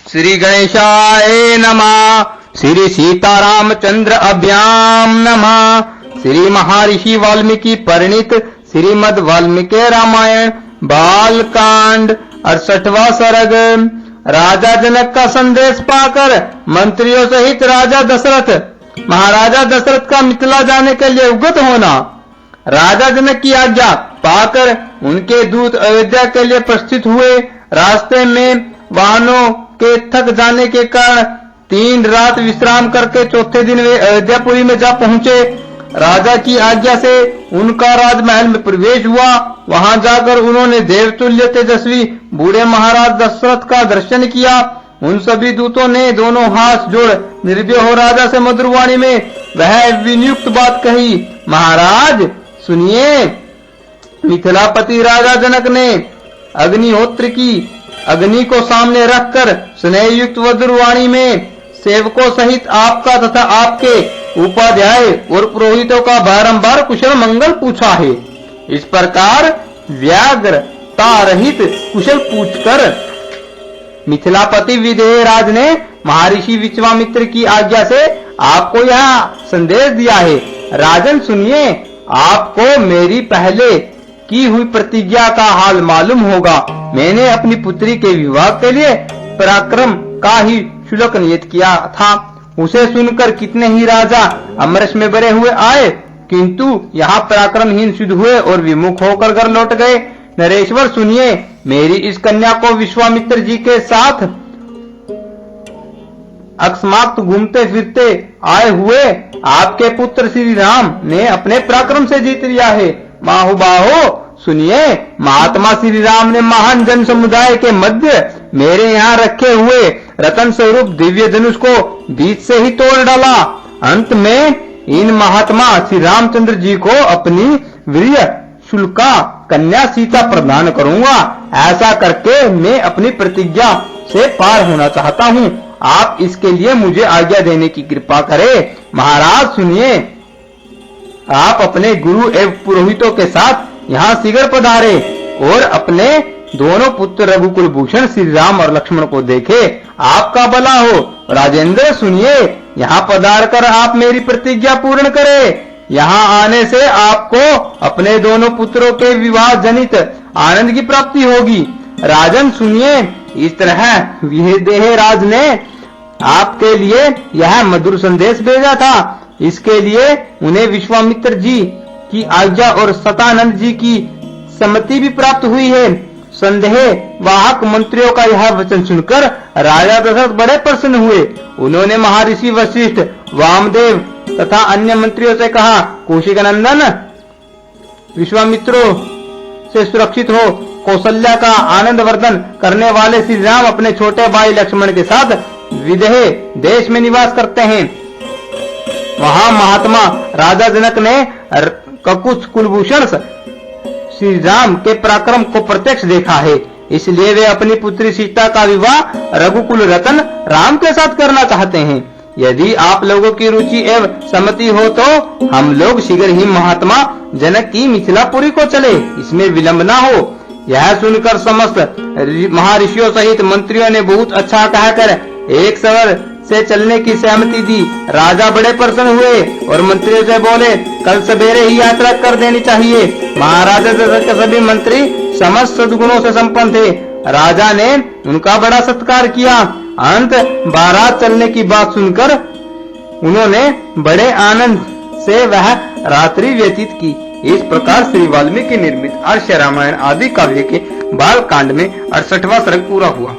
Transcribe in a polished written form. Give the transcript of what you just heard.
श्री गणेशाय नमः। श्री सीतारामचंद्र अभ्याम नमः। श्री महर्षि वाल्मीकि परिणीत श्रीमद् वाल्मीकि रामायण बालकांड 68वां सर्ग। राजा जनक का संदेश पाकर मंत्रियों सहित राजा दशरथ महाराजा दशरथ का मिथिला जाने के लिए उगत होना। राजा जनक की आज्ञा पाकर उनके दूत अयोध्या के लिए प्रस्थित हुए। रास्ते में वाहनों के थक जाने के कारण 3 रात विश्राम करके चौथे दिन वे अयोध्यापुरी में जा पहुंचे। राजा की आज्ञा से उनका राजमहल में प्रवेश हुआ। वहां जाकर उन्होंने देवतुल्य तेजस्वी बूढ़े महाराज दशरथ का दर्शन किया। उन सभी दूतों ने दोनों हाथ जोड़ निर्भय हो राजा से मधुर वाणी में वह विनियुक्त बात कही। महाराज सुनिए, मिथिलापति राजा जनक ने अग्निहोत्र की अग्नि को सामने रखकर स्नेहयुक्त मधुर वाणी में सेवकों सहित आपका तथा आपके उपाध्याय और पुरोहितों का बारंबार कुशल मंगल पूछा है। इस प्रकार व्याग्रता रहित कुशल पूछकर मिथिलापति विदेह राज ने महर्षि विश्वामित्र की आज्ञा से आपको यह संदेश दिया है। राजन सुनिए, आपको मेरी पहले की हुई प्रतिज्ञा का हाल मालूम होगा। मैंने अपनी पुत्री के विवाह के लिए पराक्रम का ही शुल्क नियत किया था। उसे सुनकर कितने ही राजा अमरस में बरे हुए आए, किंतु यहाँ पराक्रमहीन सिद्ध हुए और विमुख होकर घर लौट गए। नरेश्वर सुनिए, मेरी इस कन्या को विश्वामित्र जी के साथ अकस्मात घूमते फिरते आए हुए आपके पुत्र श्री राम ने अपने पराक्रम से जीत लिया है। बाहुबाहो सुनिए, महात्मा श्री राम ने महान जन समुदाय के मध्य मेरे यहाँ रखे हुए रतन स्वरूप दिव्य धनुष को बीच से ही तोड़ डाला। अंत में इन महात्मा श्री रामचंद्र जी को अपनी वीर्य शुल्का कन्या सीता प्रदान करूंगा। ऐसा करके मैं अपनी प्रतिज्ञा से पार होना चाहता हूँ। आप इसके लिए मुझे आज्ञा देने की कृपा करें। महाराज सुनिए, आप अपने गुरु एवं पुरोहितों के साथ यहाँ शीघ्र पधारे और अपने दोनों पुत्र रघुकुल भूषण श्री राम और लक्ष्मण को देखे। आपका भला हो। राजेंद्र सुनिए, यहाँ पधार कर आप मेरी प्रतिज्ञा पूर्ण करें। यहाँ आने से आपको अपने दोनों पुत्रों के विवाह जनित आनंद की प्राप्ति होगी। राजन सुनिए, इस तरह विदेह राज ने आपके लिए यह मधुर संदेश भेजा था। इसके लिए उन्हें विश्वामित्र जी की आज्ञा और सतानंद जी की सम्मति भी प्राप्त हुई है। संदेह वाहक मंत्रियों का यह वचन सुनकर राजा दशरथ बड़े प्रसन्न हुए। उन्होंने महर्षि वशिष्ठ, वामदेव तथा अन्य मंत्रियों से कहा, कौशिक नंदन, विश्वामित्रों से सुरक्षित हो। कौशल्या का आनंद वर्धन करने वाले श्री राम अपने छोटे भाई लक्ष्मण के साथ विदेह देश में निवास करते हैं। वहां महात्मा राजा जनक ने ककुश कुलभूषण श्री राम के पराक्रम को प्रत्यक्ष देखा है। इसलिए वे अपनी पुत्री सीता का विवाह रघुकुल रतन राम के साथ करना चाहते हैं। यदि आप लोगों की रुचि एवं सम्मति हो तो हम लोग शीघ्र ही महात्मा जनक की मिथिलापुरी को चले, इसमें विलंब ना हो। यह सुनकर समस्त महर्षियों सहित मंत्रियों ने बहुत अच्छा कहकर एक स्वर से चलने की सहमति दी। राजा बड़े प्रसन्न हुए और मंत्रियों से बोले, कल सवेरे ही यात्रा कर देनी चाहिए। महाराजा दशरथ के सभी मंत्री समस्त सद्गुणों से संपन्न थे। राजा ने उनका बड़ा सत्कार किया। अंत बारात चलने की बात सुनकर उन्होंने बड़े आनंद से वह रात्रि व्यतीत की। इस प्रकार श्री वाल्मीकि निर्मित आर्ष रामायण आदि काव्य के बाल कांड में 68वां सर्ग पूरा हुआ।